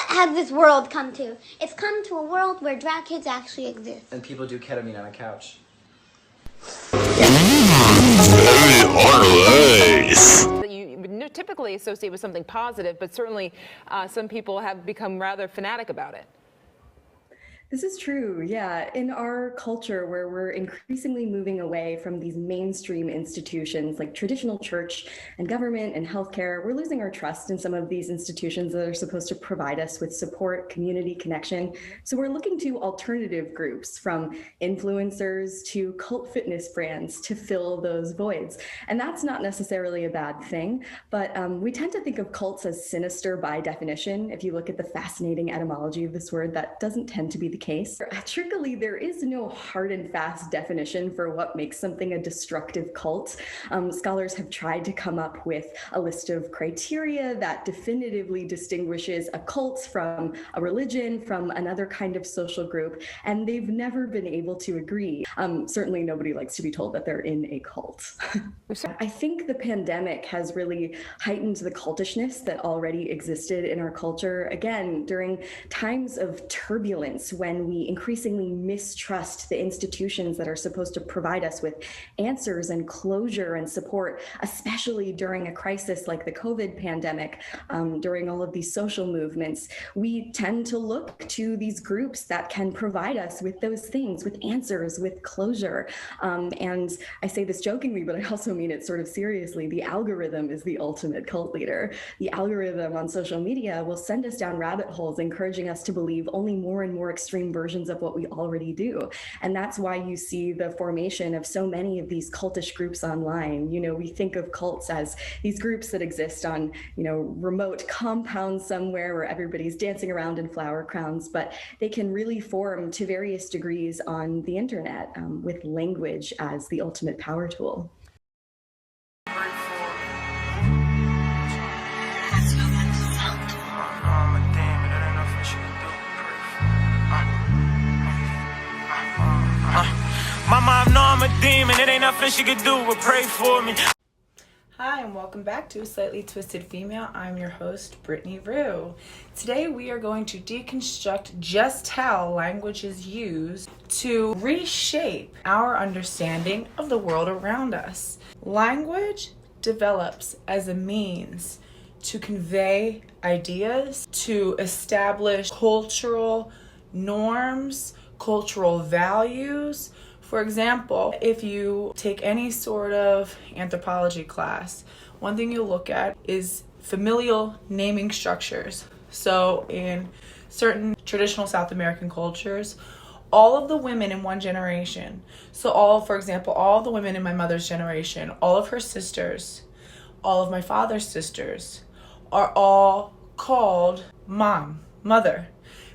has this world come to? It's come to a world where drag kids actually exist. And people do ketamine on a couch. That you would typically associate with something positive, but certainly some people have become rather fanatic about it. This is true, yeah. In our culture where we're increasingly moving away from these mainstream institutions like traditional church and government and healthcare, we're losing our trust in some of these institutions that are supposed to provide us with support, community connection. So we're looking to alternative groups, from influencers to cult fitness brands, to fill those voids. And that's not necessarily a bad thing, but we tend to think of cults as sinister by definition. If you look at the fascinating etymology of this word, that doesn't tend to be the case. Trickily, there is no hard and fast definition for what makes something a destructive cult. Scholars have tried to come up with a list of criteria that definitively distinguishes a cult from a religion, from another kind of social group, and they've never been able to agree. Certainly nobody likes to be told that they're in a cult. I think the pandemic has really heightened the cultishness that already existed in our culture. Again, during times of turbulence, when we increasingly mistrust the institutions that are supposed to provide us with answers and closure and support, especially during a crisis like the COVID pandemic, during all of these social movements, we tend to look to these groups that can provide us with those things, with answers, with closure. And I say this jokingly, but I also mean it sort of seriously. The algorithm is the ultimate cult leader. The algorithm on social media will send us down rabbit holes, encouraging us to believe only more and more extreme versions of what we already do. And that's why you see the formation of so many of these cultish groups online. You know, we think of cults as these groups that exist on, remote compounds somewhere where everybody's dancing around in flower crowns, but they can really form to various degrees on the internet, with language as the ultimate power tool. Mama, I know I'm a demon. It ain't nothing she could do but pray for me. Hi, and welcome back to Slightly Twisted Female. I'm your host, Brittany Rue. Today we are going to deconstruct just how language is used to reshape our understanding of the world around us. Language develops as a means to convey ideas, to establish cultural norms, cultural values. For example, if you take any sort of anthropology class, one thing you'll look at is familial naming structures. So in certain traditional South American cultures, all of the women in one generation, for example, all the women in my mother's generation, all of her sisters, all of my father's sisters, are all called mom, mother,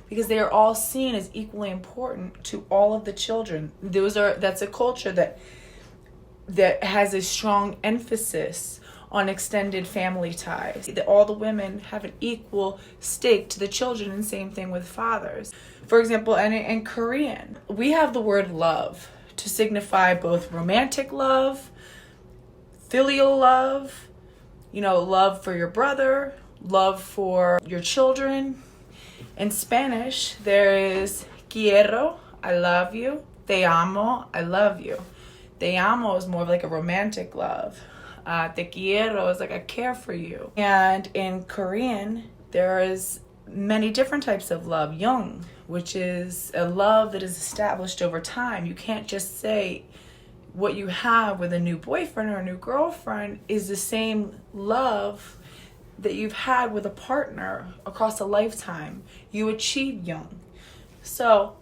because they are all seen as equally important to all of the children. That's a culture that has a strong emphasis on extended family ties. That all the women have an equal stake to the children, and same thing with fathers. For example, in Korean, we have the word love to signify both romantic love, filial love, love for your brother, love for your children. In Spanish, there is quiero, I love you. Te amo, I love you. Te amo is more of like a romantic love. Te quiero is like I care for you. And in Korean, there is many different types of love. Jung, which is a love that is established over time. You can't just say what you have with a new boyfriend or a new girlfriend is the same love that you've had with a partner across a lifetime. You achieve young. So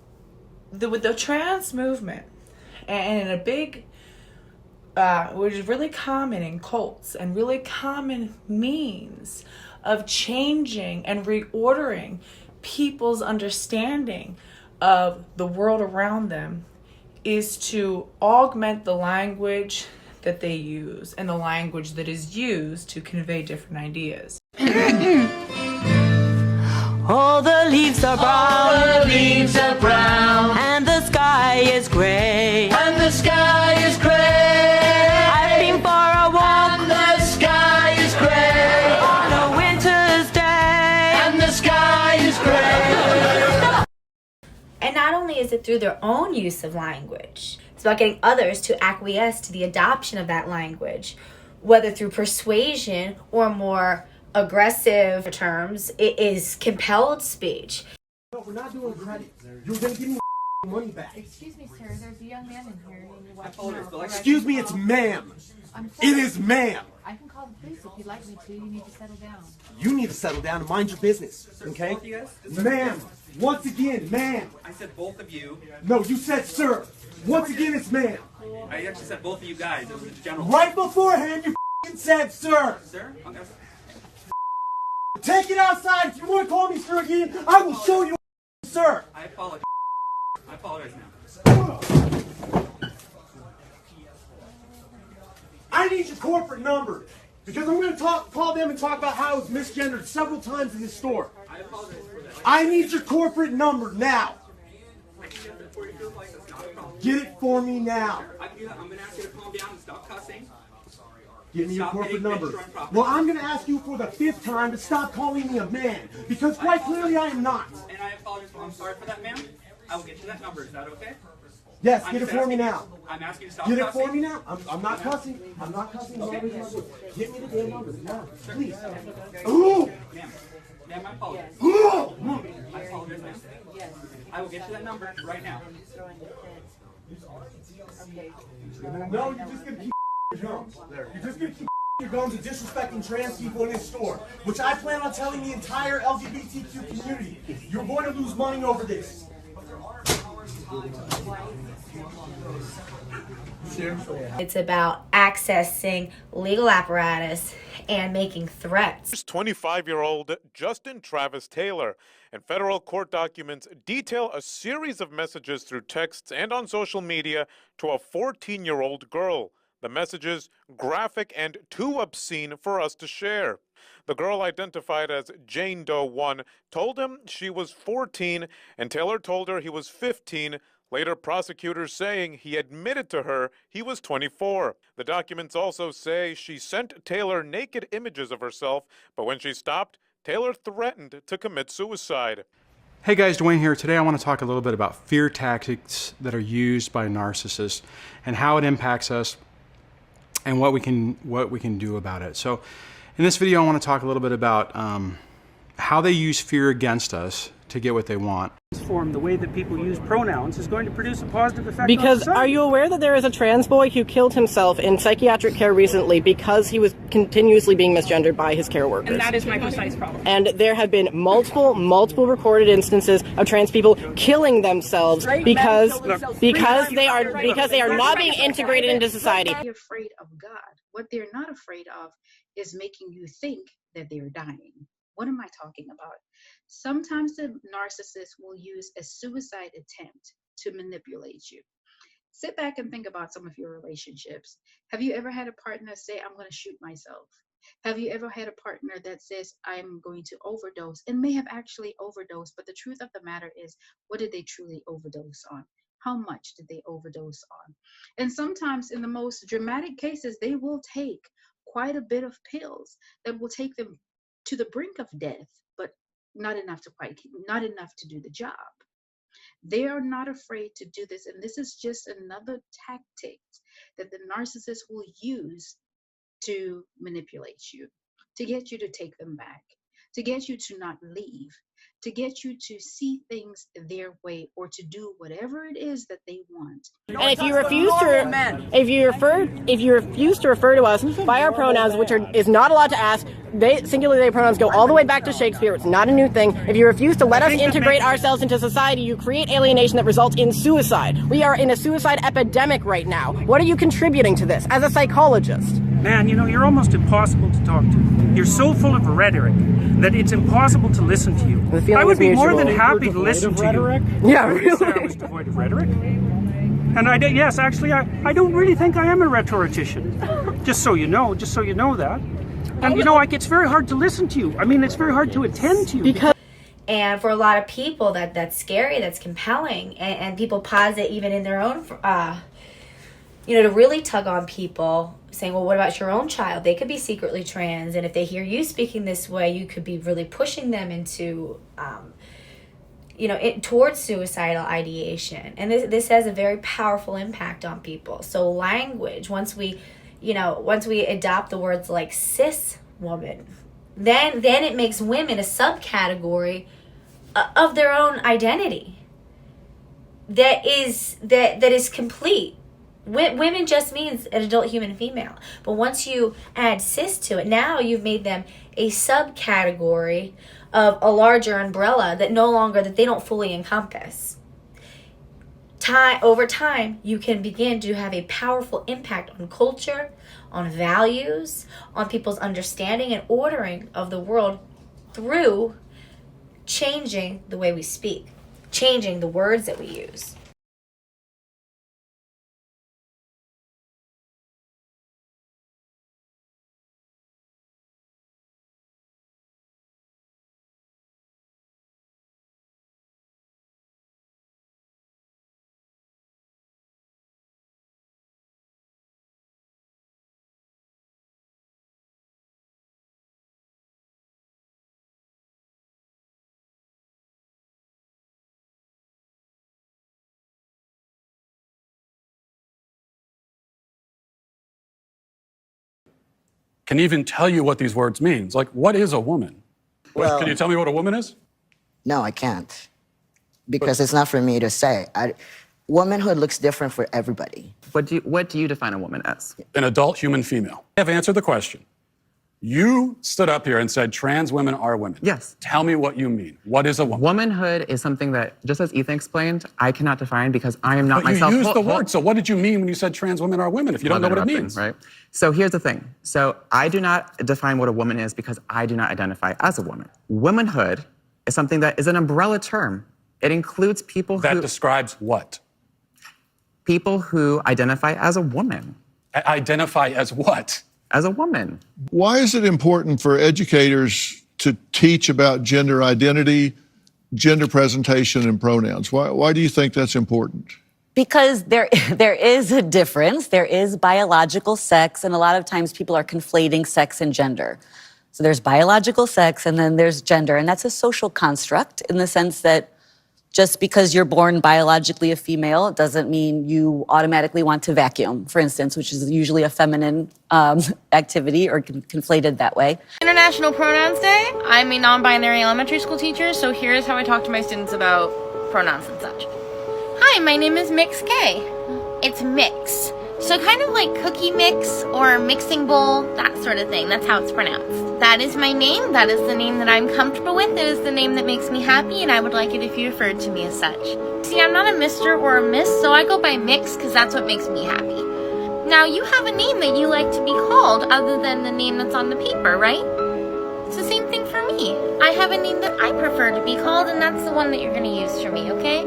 with the trans movement, and in a big, which is really common in cults and really common means of changing and reordering people's understanding of the world around them, is to augment the language that they use and the language that is used to convey different ideas. All the leaves are brown. All the leaves are brown. And the sky is gray. And the sky is gray. I've been for a walk. And the sky is gray. On a winter's day. And the sky is gray. only is it through their own use of language, it's about getting others to acquiesce to the adoption of that language, whether through persuasion or more aggressive terms, it is compelled speech. No, we're not doing credit. You're going to give me money back. Excuse me, sir. There's a young man in here. Excuse me, it's ma'am. It is ma'am. I can call the police if you'd like me to. You need to settle down. You need to settle down and mind your business, okay? Ma'am, once again, ma'am. I said both of you. No, you said sir. Once again, it's ma'am. I actually said both of you guys. It was general. Right beforehand, you said sir. Sir? Okay. Take it outside. If you want to call me sir again, I will show you, sir. I apologize. I apologize now. I need your corporate number because I'm going to call them and talk about how I was misgendered several times in this store. I apologize for that. I need your corporate number now. I can get it for you. Feels like that's not a problem. Get it for me now. I can do that. I'm going to ask you to calm down and stop cussing. Give me your Stop corporate hitting number. bitch run property. Well, I'm going to ask you for the 5th time to stop calling me a man because quite clearly I am not. And I apologize. I'm sorry for that, ma'am. I will get you that number. Is that okay? Yes, I'm get it just for me asking now. you- I'm asking you to stop Get it cussing. for me now. I'm not cussing. I'm not cussing. Okay. Get me the damn number now, please. Okay. Ooh! Ma'am, I apologize. Ooh! I apologize, ma'am. I will get you that number right now. No, you're just going to keep your gums. You're just going to keep your gums and disrespecting trans people in this store, which I plan on telling the entire LGBTQ community. You're going to lose money over this. It's about accessing legal apparatus and making threats. 25-year-old Justin Travis Taylor, and federal court documents detail a series of messages through texts and on social media to a 14-year-old girl. The messages graphic and too obscene for us to share. The girl, identified as Jane Doe 1, told him she was 14 and Taylor told her he was 15. Later, prosecutors saying he admitted to her he was 24. The documents also say she sent Taylor naked images of herself, but when she stopped, Taylor threatened to commit suicide. Hey guys, Dwayne here. Today I want to talk a little bit about fear tactics that are used by narcissists and how it impacts us and what we can do about it. So in this video I want to talk a little bit about how they use fear against us to get what they want. The way that people use pronouns is going to produce a positive effect. Because are you aware that there is a trans boy who killed himself in psychiatric care recently because he was continuously being misgendered by his care workers? And that is my precise problem. And there have been multiple recorded instances of trans people killing themselves because they are not being integrated into society. They're afraid of God. What they're not afraid of is making you think that they're dying. What am I talking about? Sometimes the narcissist will use a suicide attempt to manipulate you. Sit back and think about some of your relationships. Have you ever had a partner say, I'm going to shoot myself? Have you ever had a partner that says, I'm going to overdose, and may have actually overdosed, but the truth of the matter is, what did they truly overdose on? How much did they overdose on? And sometimes in the most dramatic cases, they will take quite a bit of pills that will take them to the brink of death, but not enough to do the job. They are not afraid to do this, and this is just another tactic that the narcissist will use to manipulate you, to get you to take them back, to get you to not leave, to get you to see things their way, or to do whatever it is that they want. And if you refuse to refer to us by our pronouns, which is not allowed to ask, singular they pronouns go all the way back to Shakespeare. It's not a new thing. If you refuse to let us integrate ourselves into society, you create alienation that results in suicide. We are in a suicide epidemic right now. What are you contributing to this as a psychologist? Man, you're almost impossible to talk to. You're so full of rhetoric that it's impossible to listen to you. I would be more than happy to listen to you. Yeah, I really. say I was devoid of rhetoric. And I don't really think I am a rhetorician. Just so you know that. And it's very hard to listen to you. I mean, it's very hard to attend to you. And for a lot of people, that's scary, that's compelling. And people posit even in their own, to really tug on people, saying, well, what about your own child? They could be secretly trans. And if they hear you speaking this way, you could be really pushing them into, towards suicidal ideation. And this has a very powerful impact on people. So language, once we adopt the words like cis woman, then it makes women a subcategory of their own identity that is complete. Women just means an adult human female. But once you add cis to it, now you've made them a subcategory of a larger umbrella that they don't fully encompass. Over time, you can begin to have a powerful impact on culture, on values, on people's understanding and ordering of the world through changing the way we speak, changing the words that we use. Can even tell you what these words mean. It's like, what is a woman? Well, can you tell me what a woman is? No, I can't. Because it's not for me to say. Womanhood looks different for everybody. What do you define a woman as? An adult human female. I have answered the question. You stood up here and said trans women are women. Yes. Tell me what you mean. What is a woman? Womanhood is something that, just as Ethan explained, I cannot define because I am not but myself. You used the word, so what did you mean when you said trans women are women if you don't know what it means? Right? So here's the thing. So I do not define what a woman is because I do not identify as a woman. Womanhood is something that is an umbrella term. It includes people who... That describes what? People who identify as a woman. Identify as what? As a woman. Why is it important for educators to teach about gender identity, gender presentation, and pronouns? Why do you think that's important? Because there is a difference. There is biological sex, and a lot of times people are conflating sex and gender. So there's biological sex, and then there's gender, and that's a social construct in the sense that just because you're born biologically a female doesn't mean you automatically want to vacuum, for instance, which is usually a feminine activity or conflated that way. International Pronouns Day. I'm a non-binary elementary school teacher, so here's how I talk to my students about pronouns and such. Hi, my name is Mix K. It's mix. So kind of like cookie mix or mixing bowl, that sort of thing. That's how it's pronounced. That is my name. That is the name that I'm comfortable with. It is the name that makes me happy, and I would like it if you referred to me as such. See, I'm not a Mr. or a Miss, so I go by Mix because that's what makes me happy. Now, you have a name that you like to be called other than the name that's on the paper, right? It's the same thing for me. I have a name that I prefer to be called, and that's the one that you're going to use for me, okay?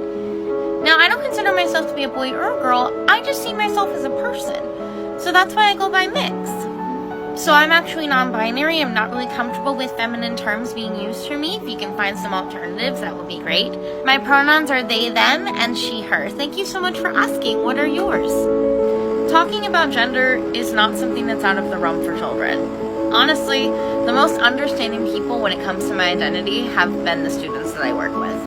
Now, I don't consider myself to be a boy or a girl. I just see myself as a person. So that's why I go by Mix. So I'm actually non-binary. I'm not really comfortable with feminine terms being used for me. If you can find some alternatives, that would be great. My pronouns are they, them, and she, her. Thank you so much for asking. What are yours? Talking about gender is not something that's out of the realm for children. Honestly, the most understanding people when it comes to my identity have been the students that I work with.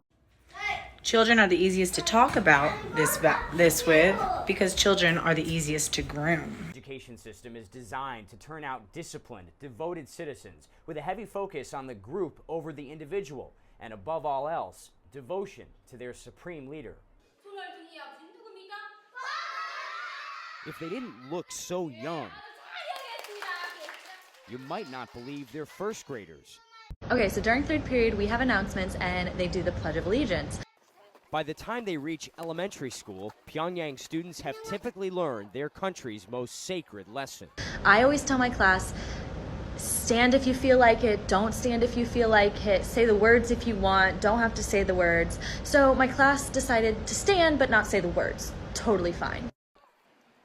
Children are the easiest to talk about this with because children are the easiest to groom. The education system is designed to turn out disciplined, devoted citizens with a heavy focus on the group over the individual, and above all else, devotion to their supreme leader. If they didn't look so young, you might not believe they're first graders. Okay, so during third period, we have announcements and they do the Pledge of Allegiance. By the time they reach elementary school, Pyongyang students have typically learned their country's most sacred lesson. I always tell my class, stand if you feel like it, don't stand if you feel like it, say the words if you want, don't have to say the words. So my class decided to stand but not say the words. Totally fine.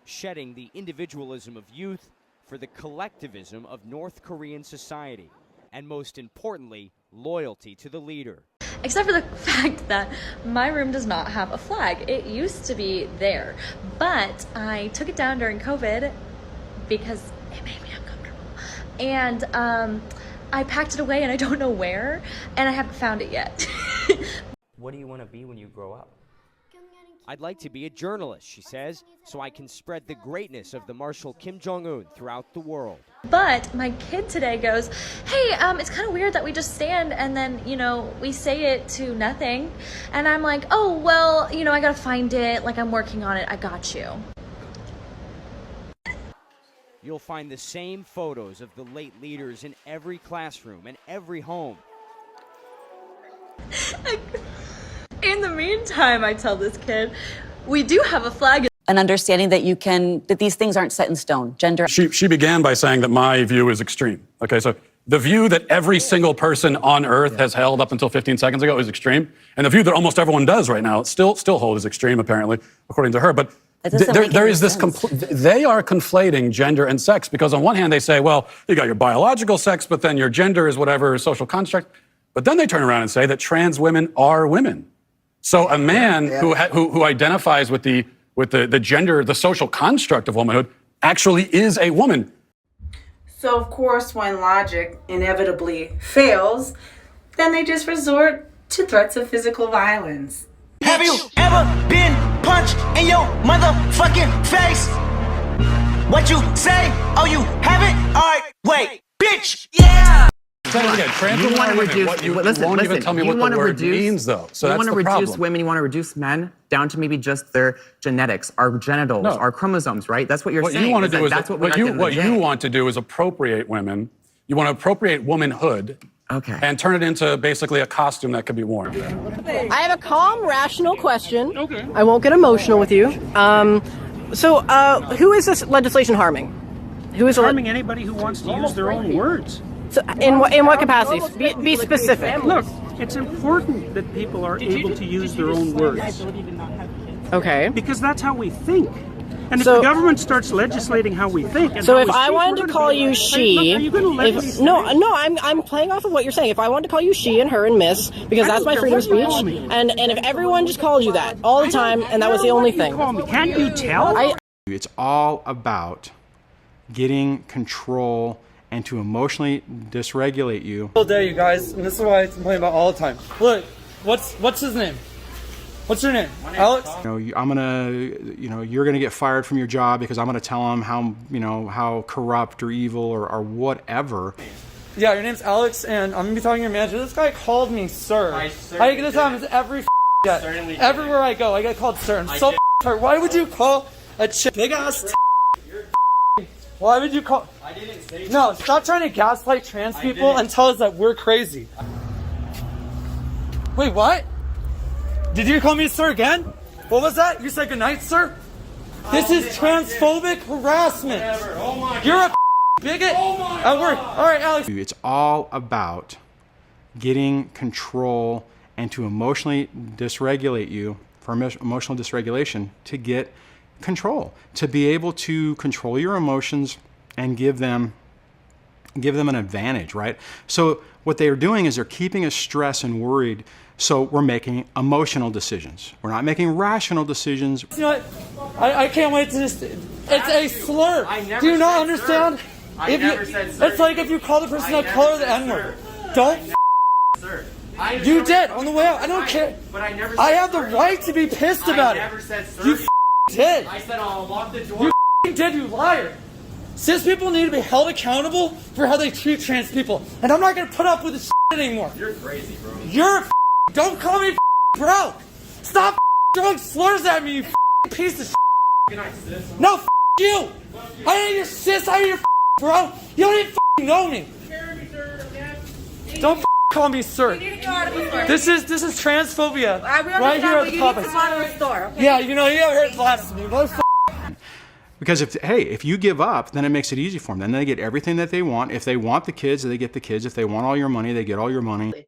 Shedding the individualism of youth for the collectivism of North Korean society, and most importantly, loyalty to the leader. Except for the fact that my room does not have a flag. It used to be there, but I took it down during COVID because it made me uncomfortable. And I packed it away and I don't know where, and I haven't found it yet. What do you want to be when you grow up? I'd like to be a journalist, she says, so I can spread the greatness of the Marshal Kim Jong-un throughout the world. But my kid today goes, hey, it's kind of weird that we just stand and then, we say it to nothing. And I'm like, oh, well, I gotta find it. Like, I'm working on it. I got you. You'll find the same photos of the late leaders in every classroom and every home. In the meantime, I tell this kid, we do have a flag. An understanding that that these things aren't set in stone. Gender. She began by saying that my view is extreme. Okay, so the view that every single person on Earth has held up until 15 seconds ago is extreme, and the view that almost everyone does right now still hold is extreme, apparently, according to her. But there is this they are conflating gender and sex, because on one hand they say, well, you got your biological sex, but then your gender is whatever social construct. But then they turn around and say that trans women are women. So a man who identifies with the gender, the social construct of womanhood, actually is a woman. So of course, when logic inevitably fails, then they just resort to threats of physical violence. Have you ever been punched in your motherfucking face? What you say? Oh, you haven't? Alright, wait, bitch, yeah! You want to reduce. Listen, won't even tell me what the word means, though. So you that's want to the reduce problem. women. You want to reduce men down to maybe just their genetics, our genitals, our chromosomes, right? That's what you're saying. What you want to do is that's what you want to do is appropriate women. You want to appropriate womanhood. Okay. And turn it into basically a costume that could be worn. I have a calm, rational question. Okay. I won't get emotional with you. Who is this legislation harming? Who is harming anybody who wants to use their own words? So in what capacities? Be specific. Look, it's important that people are able to use their own words. Okay. Because that's how we think. And if the government starts legislating how we think, so if I wanted to call you she, I'm playing off of what you're saying. If I wanted to call you she and her and miss, because that's my freedom of speech, and if everyone just called you that all the time, and that was the only thing. Can't you tell? It's all about getting control and to emotionally dysregulate you. All day, you guys, and this is why I complain about all the time. Look, what's his name? What's your name? Alex? You're gonna get fired from your job because I'm gonna tell him how corrupt or evil or whatever. Yeah, your name's Alex, and I'm gonna be talking to your manager. This guy called me sir. I get this happens every day. Everywhere I go, I get called sir. I'm so hurt. Why would you call a chick big ass? Why would you call? I didn't say. No, stop trying to gaslight trans people and tell us that we're crazy. Wait, what? Did you call me sir again? What was that? You said goodnight, sir? This is transphobic harassment. You're a bigot at work. All right, Alex. It's all about getting control and to emotionally dysregulate you, for emotional dysregulation, to get control, to be able to control your emotions and give them an advantage, right? So what they are doing is they're keeping us stressed and worried, so we're making emotional decisions. We're not making rational decisions. You know what? I can't wait to just... It's a slur. Do you not understand? It's like if you call the person of color the N-word. Don't sir. You did on the way out. I don't care. But I have the right to be pissed about it. You did. I said I'll lock the door. You did, you liar. Cis people need to be held accountable for how they treat trans people. And I'm not going to put up with this anymore. You're crazy, bro. You're don't call me bro. Stop throwing slurs at me, you piece of Good night, sis. No, you. I ain't your sis. I ain't your bro. You don't even know me. Don't call me sir. This is transphobia. Right here at the top. Yeah, you haven't heard blasphemy. Because if you give up, then it makes it easy for them. Then they get everything that they want. If they want the kids, they get the kids. If they want all your money, they get all your money.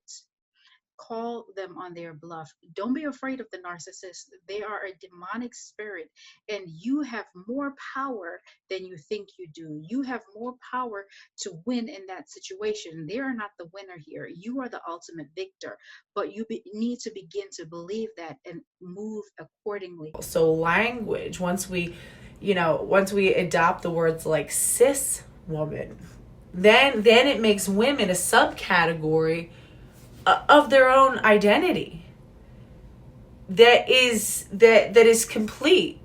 Call them on their bluff. Don't be afraid of the narcissist. They are a demonic spirit, and you have more power than you think you do. You have more power to win in that situation. They are not the winner here. You are the ultimate victor, but you need to begin to believe that and move accordingly. So language, once we adopt the words like cis woman, then it makes women a subcategory of their own identity. that is complete.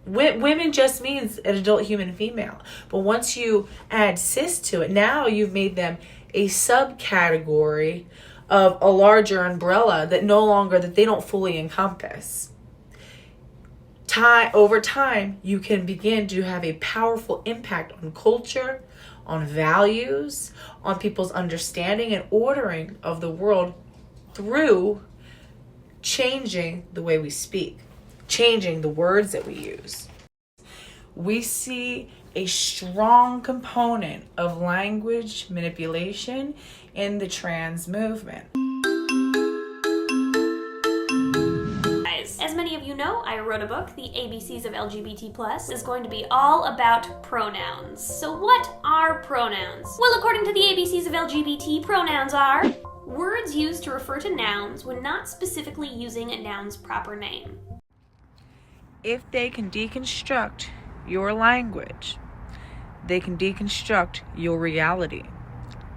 Women just means an adult human female. But once you add cis to it, now you've made them a subcategory of a larger umbrella that they don't fully encompass. Over time, you can begin to have a powerful impact on culture, on values, on people's understanding and ordering of the world through changing the way we speak, changing the words that we use. We see a strong component of language manipulation in the trans movement. As many of you know, I wrote a book, The ABCs of LGBT+, is going to be all about pronouns. So what are pronouns? Well, according to the ABCs of LGBT, pronouns are words used to refer to nouns when not specifically using a noun's proper name. If they can deconstruct your language, they can deconstruct your reality.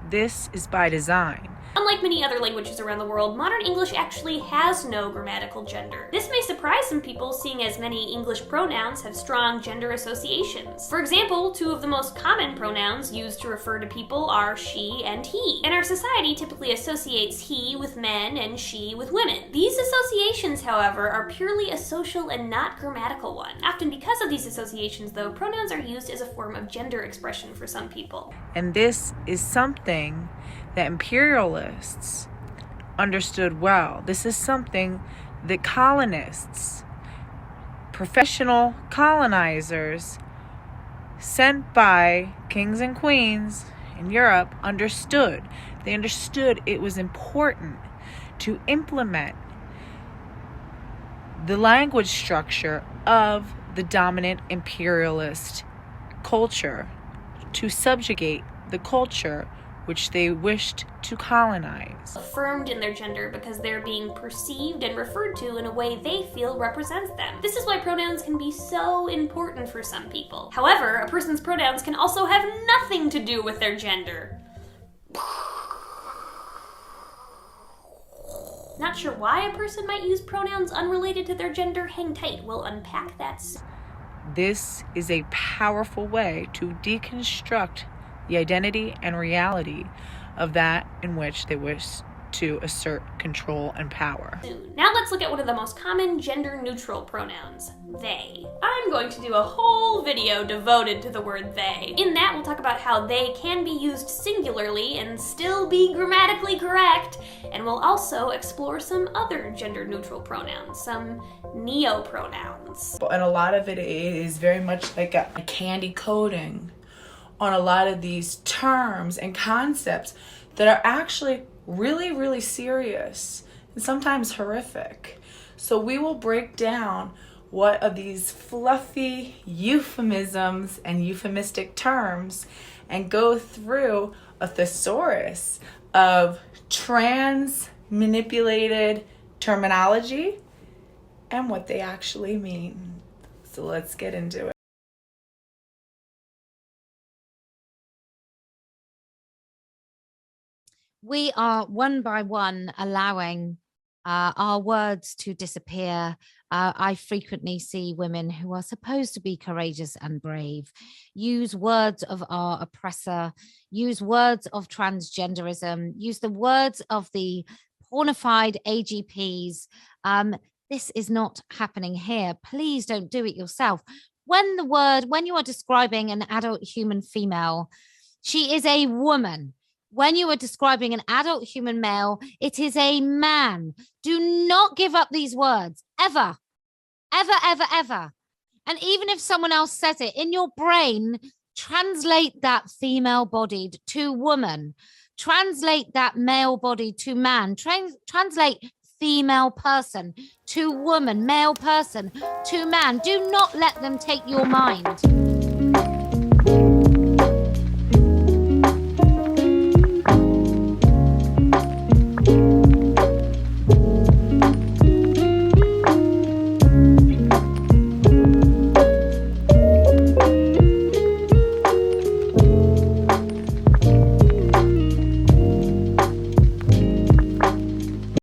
This is by design. Unlike many other languages around the world, modern English actually has no grammatical gender. This may surprise some people, seeing as many English pronouns have strong gender associations. For example, two of the most common pronouns used to refer to people are she and he. And our society typically associates he with men and she with women. These associations, however, are purely a social and not grammatical one. Often because of these associations, though, pronouns are used as a form of gender expression for some people. And this is something that imperialists understood well. This is something that colonists, professional colonizers sent by kings and queens in Europe understood. They understood it was important to implement the language structure of the dominant imperialist culture to subjugate the culture which they wished to colonize. Affirmed in their gender because they're being perceived and referred to in a way they feel represents them. This is why pronouns can be so important for some people. However, a person's pronouns can also have nothing to do with their gender. Not sure why a person might use pronouns unrelated to their gender? Hang tight, we'll unpack that. This is a powerful way to deconstruct the identity and reality of that in which they wish to assert control and power. Now let's look at one of the most common gender-neutral pronouns, they. I'm going to do a whole video devoted to the word they. In that, we'll talk about how they can be used singularly and still be grammatically correct, and we'll also explore some other gender-neutral pronouns, some neo-pronouns. And a lot of it is very much like a candy coating on a lot of these terms and concepts that are actually really, really serious and sometimes horrific. So we will break down what are these fluffy euphemisms and euphemistic terms and go through a thesaurus of trans manipulated terminology and what they actually mean. So let's get into it. We are one by one allowing our words to disappear. I frequently see women who are supposed to be courageous and brave use words of our oppressor, use words of transgenderism, use the words of the pornified AGPs. This is not happening here. Please don't do it yourself. When you are describing an adult human female, she is a woman. When you are describing an adult human male, it is a man. Do not give up these words, ever, ever, ever, ever. And even if someone else says it, in your brain, translate that female-bodied to woman. Translate that male-bodied to man. Translate female person to woman, male person to man. Do not let them take your mind.